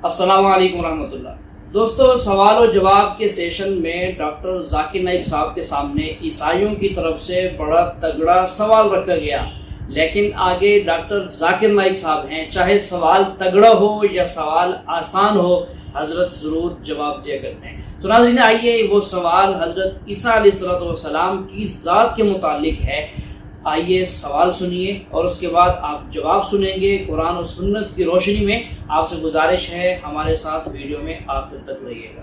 السلام علیکم ورحمۃ اللہ۔ دوستو، سوال و جواب کے سیشن میں ڈاکٹر ذاکر نائک صاحب کے سامنے عیسائیوں کی طرف سے بڑا تگڑا سوال رکھا گیا، لیکن آگے ڈاکٹر ذاکر نائک صاحب ہیں، چاہے سوال تگڑا ہو یا سوال آسان ہو، حضرت ضرور جواب دیا کرتے ہیں۔ تو ناظرین، آئیے وہ سوال حضرت عیسیٰ علیہ السلام کی ذات کے متعلق ہے۔ آئیے سوال سنیے اور اس کے بعد آپ جواب سنیں گے قرآن و سنت کی روشنی میں۔ آپ سے گزارش ہے ہمارے ساتھ ویڈیو میں آخر تک رہیے گا۔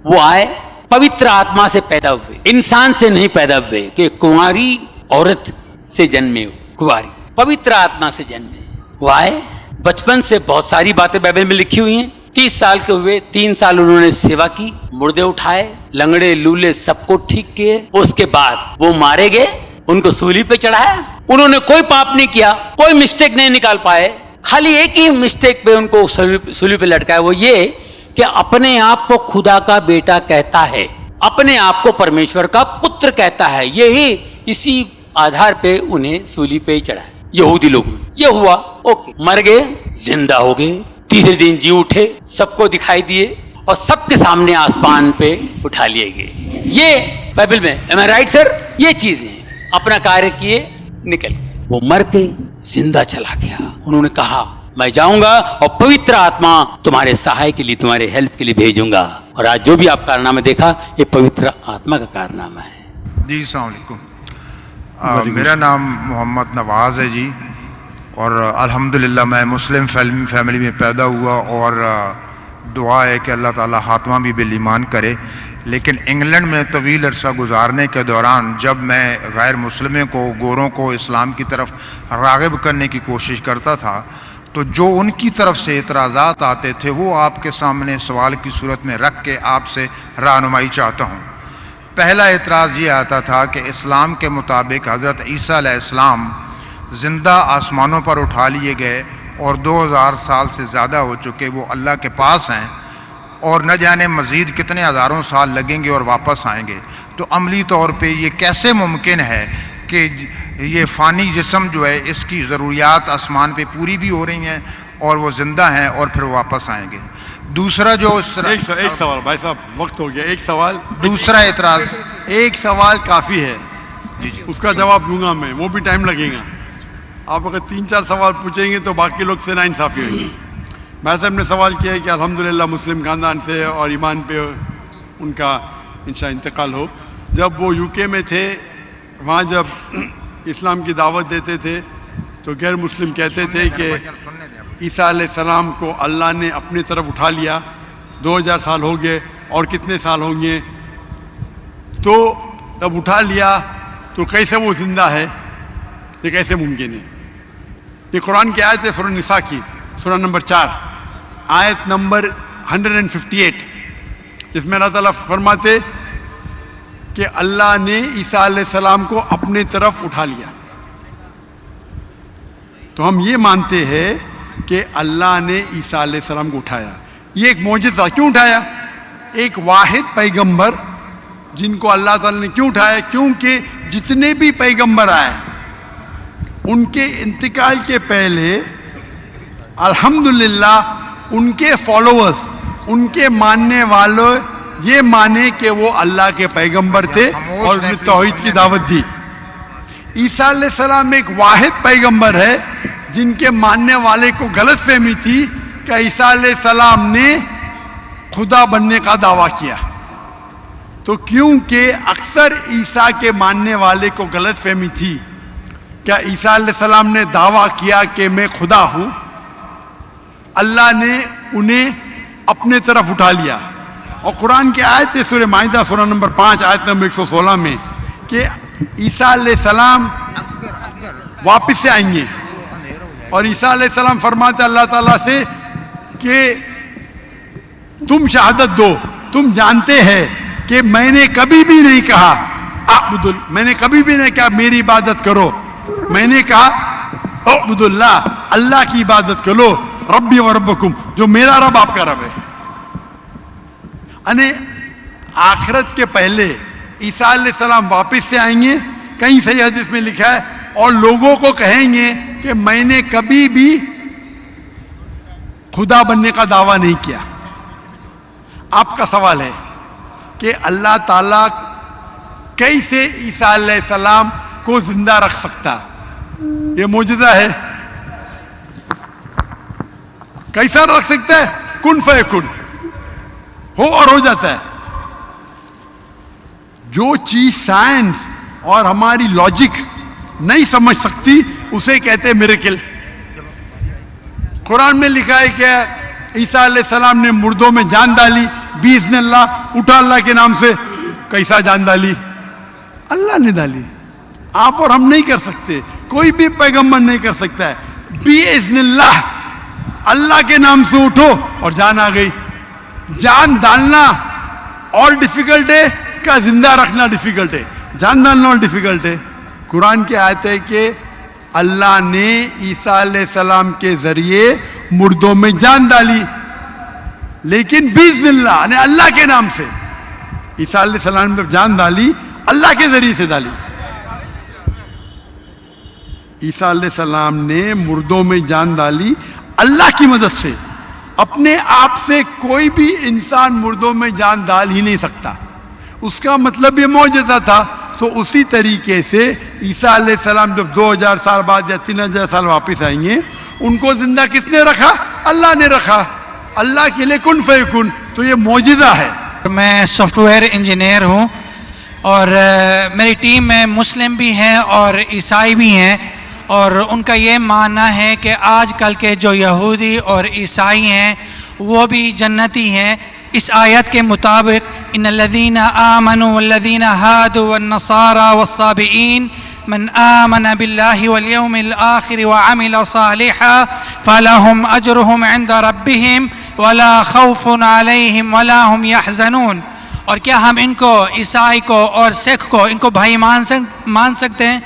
وہ آئے پوتر آتما سے پیدا ہوئے، انسان سے نہیں پیدا ہوئے کہ کنواری عورت سے جنمے ہو، کنواری پوتر آتما سے جنمے۔ وہ آئے، بچپن سے بہت ساری باتیں بائبل میں لکھی ہوئی ہیں۔ 30 سال کے ہوئے، 3 سال انہوں نے سیوا کی، مردے اٹھائے، لنگڑے لولے سب کو ٹھیک کیے۔ اس کے بعد وہ مارے گئے، ان کو سولی پہ چڑھایا۔ انہوں نے کوئی پاپ نہیں کیا، کوئی مسٹیک نہیں نکال پائے، خالی ایک ہی مسٹیک پہ ان کو سولی پہ لٹکایا، وہ یہ کہ اپنے آپ کو خدا کا بیٹا کہتا ہے، اپنے آپ کو پرمیشور کا پتر کہتا ہے، یہی اسی آدھار پہ انہیں سولی پہ ہی چڑھایا۔ یہودی لوگ یہ ہوا، اوکے، مر گئے، زندہ ہو گئے، تیسرے دن جی اٹھے، سب کو دکھائی دیے اور سب کے سامنے آسمان پہ اٹھا لیے گئے۔ یہ بائبل میں، ایم آئی رائٹ سر؟ یہ چیزیں اپنا کاریہ کیے، نکل گئے۔ وہ مر کے زندہ چلا گیا۔ انہوں نے کہا میں جاؤں گا اور پوتر آتما تمہارے سہائے کے لیے، تمہارے ہیلپ کے لیے بھیجوں گا۔ اور آج جو بھی آپ کارنامہ دیکھا، یہ پوتر آتما کا کارنامہ ہے۔ جی السلام علیکم، میرا نام محمد نواز ہے جی، اور الحمدللہ میں مسلم فیملی میں پیدا ہوا، اور دعا ہے کہ اللہ تعالی خاتمہ بھی بالایمان کرے۔ لیکن انگلینڈ میں طویل عرصہ گزارنے کے دوران جب میں غیر مسلموں کو، گوروں کو اسلام کی طرف راغب کرنے کی کوشش کرتا تھا، تو جو ان کی طرف سے اعتراضات آتے تھے وہ آپ کے سامنے سوال کی صورت میں رکھ کے آپ سے رہنمائی چاہتا ہوں۔ پہلا اعتراض یہ آتا تھا کہ اسلام کے مطابق حضرت عیسیٰ علیہ السلام زندہ آسمانوں پر اٹھا لیے گئے اور 2000 سال سے زیادہ ہو چکے وہ اللہ کے پاس ہیں، اور نہ جانے مزید کتنے ہزاروں سال لگیں گے اور واپس آئیں گے۔ تو عملی طور پہ یہ کیسے ممکن ہے کہ یہ فانی جسم جو ہے اس کی ضروریات آسمان پہ پوری بھی ہو رہی ہیں اور وہ زندہ ہیں اور پھر واپس آئیں گے؟ دوسرا جو ایک سوال بھائی صاحب، وقت ہو گیا، ایک سوال، دوسرا اعتراض، ایک سوال کافی ہے، جی اس کا جواب دوں گا میں، وہ بھی ٹائم لگے گا۔ آپ اگر 3-4 سوال پوچھیں گے تو باقی لوگ سے ناانصافی ہوگی۔ میں صاحب نے سوال کیا ہے کہ الحمدللہ مسلم خاندان سے اور ایمان پہ ان کا انشاء انتقال ہو۔ جب وہ UK میں تھے، وہاں جب اسلام کی دعوت دیتے تھے تو غیر مسلم کہتے تھے کہ عیسیٰ علیہ السلام کو اللہ نے اپنی طرف اٹھا لیا، 2000 سال ہو گئے اور کتنے سال ہوں گے، تو جب اٹھا لیا تو کیسے وہ زندہ ہے؟ یہ کیسے ممکن ہے؟ یہ قرآن کی آیت ہے، سورہ نساء کی، سورہ نمبر 4، آیت نمبر 158، جس میں اللہ تعالیٰ فرماتے کہ اللہ نے عیسیٰ علیہ السلام کو اپنے طرف اٹھا لیا۔ تو ہم یہ مانتے ہیں کہ اللہ نے عیسیٰ علیہ السلام کو اٹھایا۔ یہ ایک معجزہ، کیوں اٹھایا؟ ایک واحد پیغمبر جن کو اللہ تعالیٰ نے کیوں اٹھایا؟ کیونکہ جتنے بھی پیغمبر آئے ان کے انتقال کے پہلے الحمدللہ ان کے فالوورز، ان کے ماننے والوں یہ مانے کہ وہ اللہ کے پیغمبر تھے اور انہیں توحید کی دعوت دی۔ عیسیٰ علیہ السلام ایک واحد پیغمبر ہے جن کے ماننے والے کو غلط فہمی تھی کہ عیسیٰ علیہ السلام نے خدا بننے کا دعویٰ کیا۔ تو کیونکہ اکثر عیسیٰ کے ماننے والے کو غلط فہمی تھی کہ عیسیٰ علیہ السلام نے دعویٰ کیا کہ میں خدا ہوں، اللہ نے انہیں اپنے طرف اٹھا لیا۔ اور قرآن کی آیت ہے سورہ مائدہ، سورہ نمبر 5، آیت نمبر 116 میں کہ عیسیٰ علیہ السلام واپس سے آئیں گے، اور عیسیٰ علیہ السلام فرماتے اللہ تعالیٰ سے کہ تم شہادت دو، تم جانتے ہیں کہ میں نے کبھی بھی نہیں کہا میں نے کبھی بھی نہیں کہا میری عبادت کرو، میں نے کہا اعبدوا اللہ، اللہ کی عبادت کرو، ربی و ربکم، جو میرا رب آپ کا رب ہے۔ یعنی آخرت کے پہلے عیسیٰ علیہ السلام واپس سے آئیں گے، کہیں صحیح حدیث میں لکھا ہے، اور لوگوں کو کہیں گے کہ میں نے کبھی بھی खुदा बनने का दावा नहीं किया। आपका सवाल है कि अल्लाह ताला कैसे ईसा अलैहिस्सलाम को जिंदा रख सकता? ये मौजूदा है। कैसा रख सकता है? कुन फयकुन, हो और हो जाता है। जो चीज साइंस और हमारी लॉजिक नहीं समझ सकती उसे कहते हैं मिरेकल। कुरान में लिखा है क्या? ईसा अलैहिस्सलाम ने मुर्दों में जान डाली, बिइज़्निल्लाह, उठा अल्लाह के नाम से। कैसा जान डाली? अल्लाह ने डाली। आप और हम नहीं कर सकते, कोई भी पैगंबर नहीं कर सकता है। बिइज़्निल्लाह, अल्लाह के नाम से उठो और जान आ गई। जान डालना और डिफिकल्ट है क्या जिंदा रखना डिफिकल्ट है? जान डालना और डिफिकल्ट है। कुरान की आयत है कि अल्लाह ने ईसा अलैहिस्सलाम के जरिए मुर्दों में जान डाली, लेकिन बिइज़्निल्लाह ने अल्लाह के नाम से। ईसा अलैहिस्सलाम ने जान डाली, अल्लाह के जरिए से डाली। ईसा अलैहिस्सलाम ने मुर्दों में जान डाली अल्लाह की मदद से। अपने आप से कोई भी इंसान मुर्दों में जान डाल ही नहीं सकता। उसका मतलब ये मौजूदा था। तो उसी तरीके से ईसा अलैहिस्सलाम जब 2000 साल बाद या 3000 साल वापस आएंगे, उनको जिंदा किसने रखा? अल्लाह ने रखा। अल्लाह के लिए कुन फयकुन। तो ये मौजूदा है। मैं सॉफ्टवेयर इंजीनियर हूं और मेरी टीम में मुस्लिम भी हैं और ईसाई भी हैं, और उनका ये मानना है कि आजकल के जो यहूदी और ईसाई हैं वो भी जन्नती हैं। इस आयत के मुताबिक इन्नल्लज़ीना आमनु वल्लज़ीना हादू वन्नसारा वस्साबिईन मन आमन बिल्लाहि वल यौमिल आखिर व अमिल सालिहा फलहुम अजरुहुम इंद रब्बिहिम वला खौफुन अलैहिम वला हुम यहज़नून। और क्या हम इनको, ईसाई को और सिख को, इनको भाई मान सकते हैं?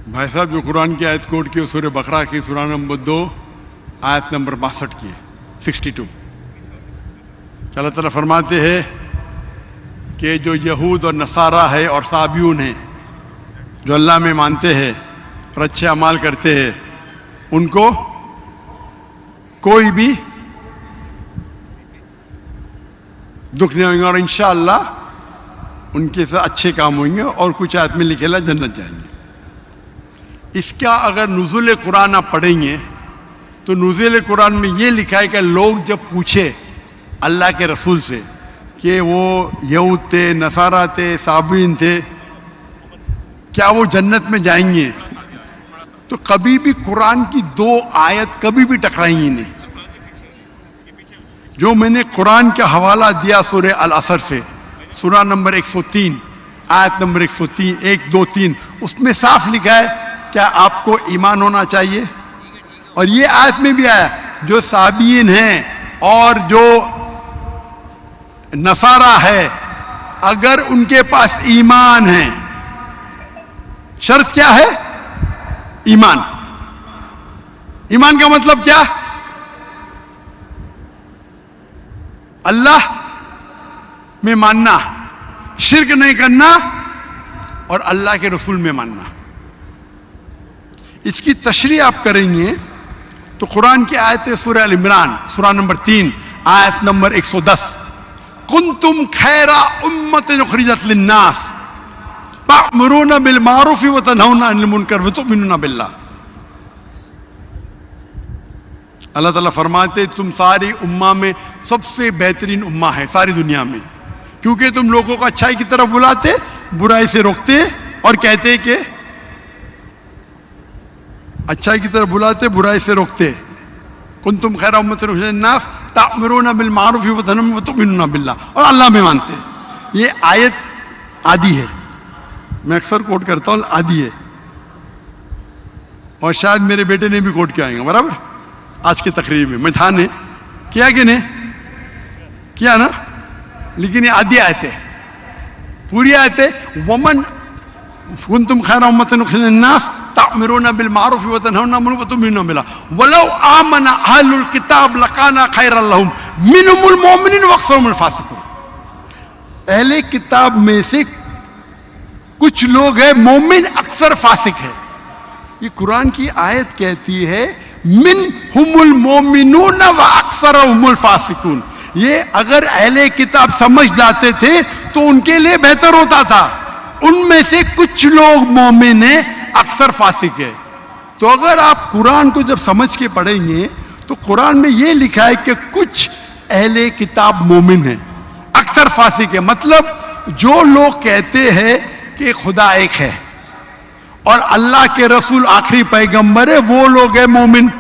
भाई साहब जो कुरान की आयत कोट की, सूरह बकरा की सूरा नंबर 2 आयत नंबर 62 की 62। अल्लाह ताला फरमाते हैं कि जो यहूद और नसारा है और साबियून है, जो अल्लाह में मानते हैं और अच्छे अमाल करते हैं, उनको कोई भी दुख नहीं होगा और इंशाअल्लाह उनके साथ अच्छे काम होंगे और कुछ आयत में लिखेला जन्नत जाएंगे। इसका अगर नुज़ुल कुरान आप पढ़ेंगे तो नुज़ुल कुरान में ये लिखा है कि लोग जब पूछे अल्लाह के रसूल से कि वो यहूद थे, नसारा थे, साबीन थे, क्या वो जन्नत में जाएंगे, तो कभी भी कुरान की 2 आयत कभी भी टकराएंगी नहीं। जो मैंने कुरान का हवाला दिया सूरह अल असर से, सूरा नंबर 103 आयत नंबर 103 1 2 3, उसमें साफ लिखा है क्या आपको ईमान होना चाहिए। और ये आयत में भी आया जो साबीन हैं और जो नसारा है, अगर उनके पास ईमान है, शर्त क्या है? ईमान। ईमान का मतलब क्या? अल्लाह में मानना, शिर्क नहीं करना और अल्लाह के रसूल में मानना। इसकी तशरीह आप करेंगे तो कुरान की आयत है सूरह अल इमरान सूरा नंबर 3 आयत नंबर 110, कुंतुम खैरा उम्मतिन उखरिजत लिन्नास तअमुरूना बिल मारूफ व तनहौना अनिल मुनकर व तु'मिनूना बिल्लाह। अल्लाह ताला फरमाते तुम सारी उम्मा में सबसे बेहतरीन उम्मा है सारी दुनिया में, क्योंकि तुम लोगों को अच्छाई की तरफ बुलाते, बुराई से रोकते और कहते कि अच्छाई की तरफ बुलाते, बुराई से रोकते। कुंतुम खैरा उम्मतिन उखरिजत लिन्नास तअमुरूना बिल मारूफ व तनहौना व तु'मिनूना बिल्लाह, और अल्लाह में मानते। ये आयत आदि है, मैं अक्सर कोट करता हूं, आदि है, और शायद मेरे बेटे ने भी कोट किया आएंगे बराबर आज की तकरीर में। मैठान ने किया कि नहीं किया ना, लेकिन ये आदि आयत है, पूरी आयत है। वमन कुंतुम खैरा उम्मतिन उखरिजत लिन्नास तअमुरूना बिल मारूफ व तनहौना अनिल मुनकर व तु'मिनूना बिल्लाह वलौ आमना अहलुल किताब लकाना खैरन लहुम मिनहुमुल मुमिनीन व अक्सरुहुमुल फासिकून। अहले किताब में से कुछ लोग हैं मोमिन, अक्सर फासिक है। ये कुरान की आयत कहती है मिनहुमुल मोमिनून व अक्सरहुमुल फासिकून। ये अगर अहले किताब समझ लाते थे तो उनके लिए बेहतर होता था। उनमें से कुछ लोग मोमिन हैं, अक्सर फासिक है। तो अगर आप कुरान को जब समझ के पढ़ेंगे तो कुरान में यह लिखा है कि कुछ अहले किताब मोमिन है, अक्सर फासिक है। मतलब जो लोग कहते हैं कि खुदा एक है और अल्लाह के रसूल आखिरी पैगंबर है, वो लोग है मोमिन।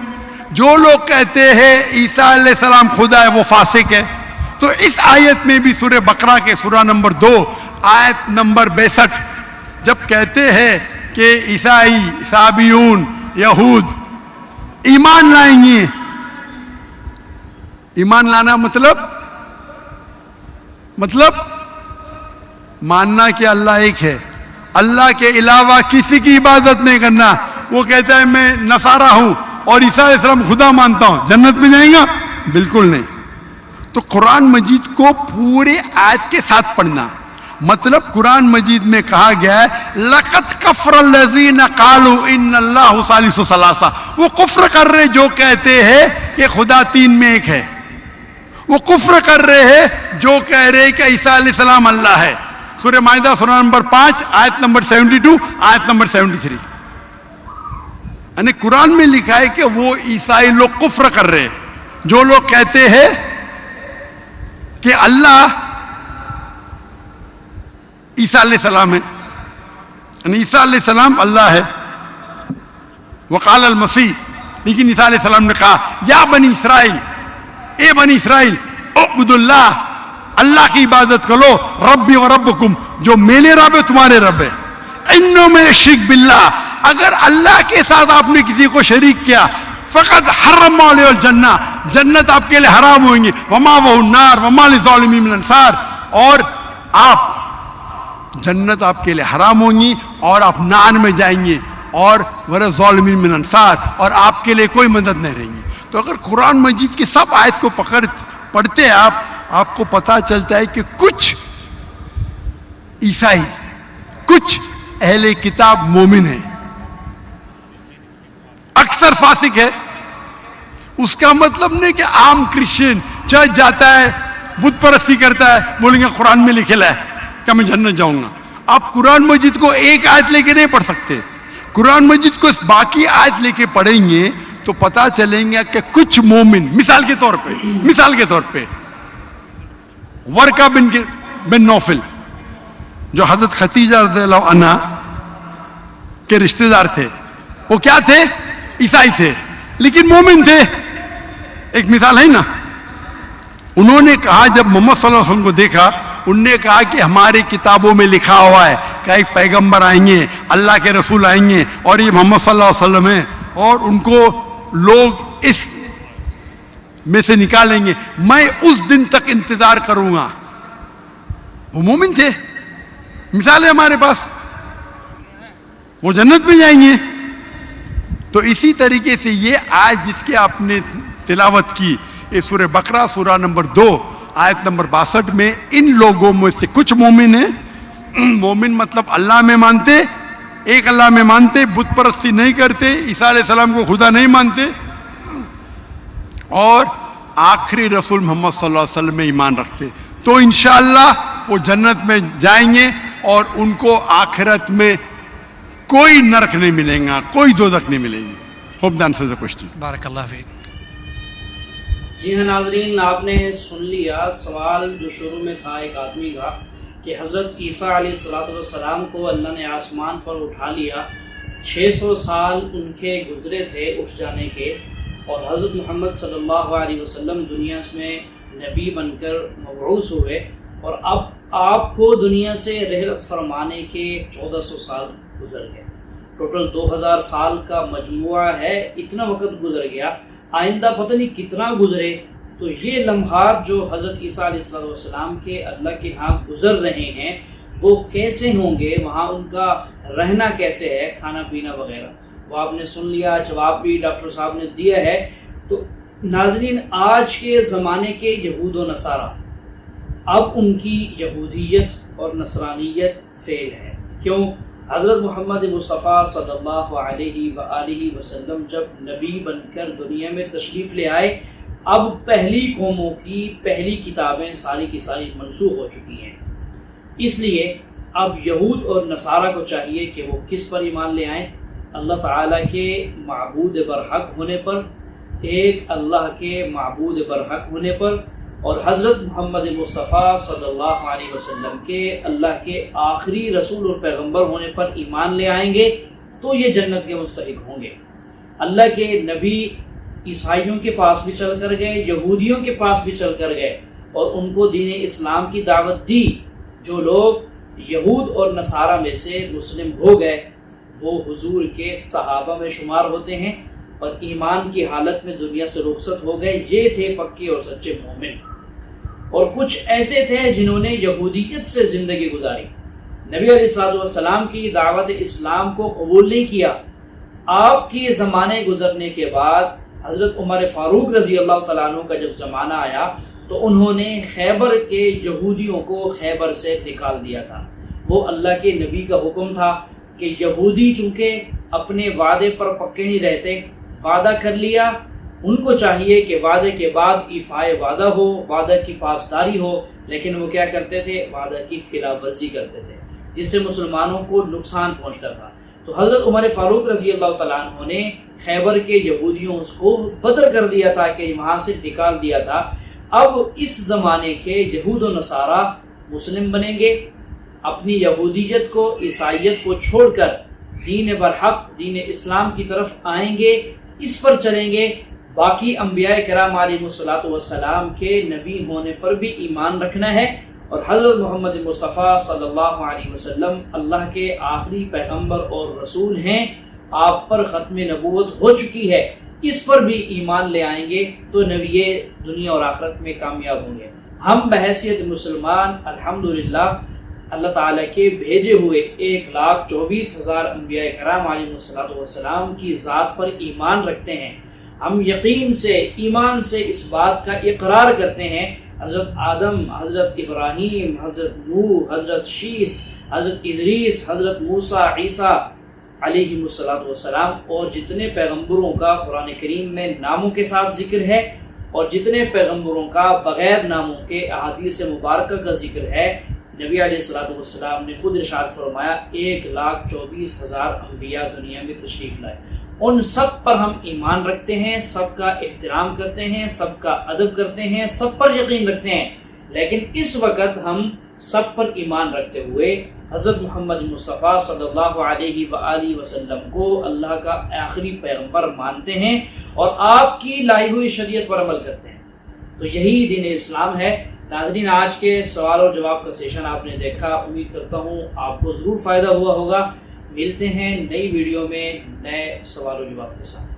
जो लोग कहते हैं ईसा अलैहिस्सलाम खुदा है, वो फासिक है। तो इस आयत में भी सूरह बकरा के सूरा नंबर 2 आयत नंबर 62 जब कहते हैं कि ईसाई, साबियून, यहूद ईमान लाएंगे, ईमान लाना मतलब मानना कि अल्लाह एक है, अल्लाह के अलावा किसी की इबादत नहीं करना। वो कहता है मैं नसारा हूं और ईसा अलैहिस्सलाम खुदा मानता हूं, जन्नत में जाएगा? बिल्कुल नहीं। तो कुरान मजीद को पूरे आयत के साथ पढ़ना, मतलब कुरान मजीद में कहा गया है लक़द कफ़रल्लज़ीना क़ालू इन्नल्लाहु सालिसु सलासा। वो कुफ्र कर रहे जो कहते हैं कि खुदा तीन में एक है। वो कुफ्र कर रहे हैं जो कह रहे हैं कि ईसा अलैहिस्सलाम अल्लाह है। सूरह माइदा सूरा नंबर 5 आयत नंबर 72 आयत नंबर 73। यानी कुरान में लिखा है कि वो ईसाई लोग कुफ्र कर रहे हैं जो लोग कहते हैं कि अल्लाह ईसा अलैहिस्सलाम है, यानी ईसा अलैहिस्सलाम अल्लाह है। वक़ाल अल मसीह, लेकिन ईसा अलैहिस्सलाम ने कहा या बनी इसराइल, ए बनी इसराइल उब्दुल्लाह, अल्लाह की इबादत करो, रब्बी व रब्बकुम, जो मेरे रब है तुम्हारे रब है। इन्नो में शिरक बिल्लाह, अगर अल्लाह के साथ आपने किसी को शरीक किया, फकद हर्रम अलैहिल जन्ना, जन्नत आपके लिए हराम होंगी, वमा वहु नार वमा लिज़ालिमीन मिन अंसार, और आप जन्नत आपके लिए हराम होंगी और आप नार में जाएंगे, और वला ज़ालिमीन मिन अंसार, और आपके लिए कोई मदद नहीं रहेगी। तो अगर कुरान मजीद की सब आयत को पढ़ते हैं आपको पता चलता है कि कुछ ईसाई, कुछ अहले किताब मोमिन है, अक्सर फासिक है। उसका मतलब नहीं कि आम क्रिश्चियन चर्च जाता है, बुत परस्ती करता है, बोलेंगे कुरान में लिखेला है कि मैं जन्नत जाऊंगा। आप कुरान मजीद को एक आयत लेके नहीं पढ़ सकते। कुरान मजीद को बाकी आयत लेके पढ़ेंगे तो पता चलेंगे कि कुछ मोमिन, मिसाल के तौर पे वर्का बिन नौफल जो हजरत खतीजा रज़ियल्लाहु अन्हा के रिश्तेदार थे, वो क्या थे? ईसाई थे, लेकिन मोमिन थे। एक मिसाल है ना, उन्होंने कहा जब मोहम्मद सल्लल्लाहु अलैहि वसल्लम को देखा, उनने कहा कि हमारी किताबों में लिखा हुआ है कि एक पैगंबर आएंगे, अल्लाह के रसूल आएंगे और ये मोहम्मद सल्लल्लाहु अलैहि वसल्लम है और उनको लोग इस में से निकालेंगे, मैं उस दिन तक इंतजार करूंगा। वो मोमिन थे। मिसाल है हमारे पास, वो जन्नत में जाएंगे। तो इसी तरीके से ये आज जिसके आपने तिलावत की, ये सूरह बकरा सूरा नंबर 2 आयत नंबर 62 में इन लोगों में से कुछ मोमिन है। मोमिन मतलब अल्लाह में मानते, एक अल्लाह में मानते, बुत परस्ती नहीं करते, ईसा अलैहिस्सलाम को खुदा नहीं मानते, और आखिरी रसूल मोहम्मद सल्लल्लाहु अलैहि वसल्लम में ईमान रखते। तो इंशाअल्लाह वो जन्नत में जाएंगे और उनको आखिरत में कोई नरक नहीं मिलेगा, कोई दोजख नहीं मिलेगी। Hope the answer the question. बारकल्लाह फीक। जी हाँ नाज़रीन, आपने सुन लिया सवाल जो शुरू में था एक आदमी का कि हज़रत ईसा अलैहिस्सलाम को अल्लाह ने आसमान पर उठा लिया, 600 साल उनके गुजरे थे उठ जाने के, और हज़रत मोहम्मद सल्लल्लाहु अलैहि वसल्लम दुनिया में नबी बनकर मबऊस हुए, और अब आपको दुनिया से रहलत फरमाने के 1400 साल गुजर गए। टोटल 2000 साल का मजमुआ है। इतना वक्त गुजर गया, आइंदा पता नहीं कितना गुजरे। तो ये लम्हात जो हज़रत ईसा अलैहिस्सलाम के अल्लाह के यहाँ गुजर रहे हैं वो कैसे होंगे, वहाँ उनका रहना कैसे है, खाना पीना वगैरह, वो आपने सुन लिया। जवाब भी डॉक्टर साहब ने दिया है। तो नाज़रीन, आज के ज़माने के यहूद व नसारा, अब उनकी यहूदियत और नसरानियत फेल है। क्यों? حضرت محمد مصطفیٰ صلی اللہ علیہ وآلہ وسلم جب نبی بن کر دنیا میں تشریف لے آئے، اب پہلی قوموں کی پہلی کتابیں ساری کی ساری منسوخ ہو چکی ہیں، اس لیے اب یہود اور نصارہ کو چاہیے کہ وہ کس پر ایمان لے آئیں؟ اللہ تعالیٰ کے معبود برحق ہونے پر، ایک اللہ کے معبود برحق ہونے پر، اور حضرت محمد مصطفیٰ صلی اللہ علیہ وسلم کے اللہ کے آخری رسول اور پیغمبر ہونے پر ایمان لے آئیں گے تو یہ جنت کے مستحق ہوں گے۔ اللہ کے نبی عیسائیوں کے پاس بھی چل کر گئے، یہودیوں کے پاس بھی چل کر گئے اور ان کو دین اسلام کی دعوت دی۔ جو لوگ یہود اور نصارہ میں سے مسلم ہو گئے وہ حضور کے صحابہ میں شمار ہوتے ہیں اور ایمان کی حالت میں دنیا سے رخصت ہو گئے، یہ تھے پکے اور سچے مومن۔ اور کچھ ایسے تھے جنہوں نے یہودیت سے زندگی گزاری، نبی علیہ الصلوۃ والسلام کی دعوت اسلام کو قبول نہیں کیا۔ آپ کے زمانے گزرنے کے بعد حضرت عمر فاروق رضی اللہ تعالیٰ عنہ کا جب زمانہ آیا تو انہوں نے خیبر کے یہودیوں کو خیبر سے نکال دیا تھا۔ وہ اللہ کے نبی کا حکم تھا کہ یہودی چونکہ اپنے وعدے پر پکے نہیں رہتے، وعدہ کر لیا، ان کو چاہیے کہ وعدے کے بعد ایفائے وعدہ ہو، وعدہ کی پاسداری ہو، لیکن وہ کیا کرتے تھے؟ وعدہ کی خلاف ورزی کرتے تھے، جس سے مسلمانوں کو نقصان پہنچتا تھا۔ تو حضرت عمر فاروق رضی اللہ تعالیٰ عنہ نے خیبر کے یہودیوں کو بدر کر دیا تھا کہ وہاں سے نکال دیا تھا۔ اب اس زمانے کے یہود و نصارہ مسلم بنیں گے، اپنی یہودیت کو، عیسائیت کو چھوڑ کر دین برحق، دین اسلام کی طرف آئیں گے، اس پر چلیں گے۔ باقی انبیاء کرام علیہ الصلوۃ والسلام کے نبی ہونے پر بھی ایمان رکھنا ہے، اور حضرت محمد مصطفیٰ صلی اللہ علیہ وسلم اللہ کے آخری پیغمبر اور رسول ہیں، آپ پر ختم نبوت ہو چکی ہے، اس پر بھی ایمان لے آئیں گے تو نبی دنیا اور آخرت میں کامیاب ہوں گے۔ ہم بحیثیت مسلمان الحمدللہ اللہ تعالیٰ کے بھیجے ہوئے 1,24,000 انبیاء کرام علیہ الصلوۃ والسلام کی ذات پر ایمان رکھتے ہیں۔ ہم یقین سے، ایمان سے اس بات کا اقرار کرتے ہیں حضرت آدم، حضرت ابراہیم، حضرت نوح، حضرت شیس، حضرت ادریس، حضرت موسیٰ، عیسیٰ علیہ الصلوۃ والسلام، اور جتنے پیغمبروں کا قرآن کریم میں ناموں کے ساتھ ذکر ہے اور جتنے پیغمبروں کا بغیر ناموں کے احادیث مبارکہ کا ذکر ہے، نبی علیہ الصلوۃ والسلام نے خود ارشاد فرمایا 1,24,000 انبیاء دنیا میں تشریف لائے، ان سب پر ہم ایمان رکھتے ہیں، سب کا احترام کرتے ہیں، سب کا ادب کرتے ہیں، سب پر یقین رکھتے ہیں، لیکن اس وقت ہم سب پر ایمان رکھتے ہوئے حضرت محمد مصطفیٰ صلی اللہ علیہ وآلہ وسلم کو اللہ کا آخری پیغمبر مانتے ہیں اور آپ کی لائی ہوئی شریعت پر عمل کرتے ہیں۔ تو یہی دین اسلام ہے۔ ناظرین، آج کے سوال اور جواب کا سیشن آپ نے دیکھا، امید کرتا ہوں آپ کو ضرور فائدہ ہوا ہوگا۔ ملتے ہیں نئی ویڈیو میں نئے سوال و جواب کے ساتھ۔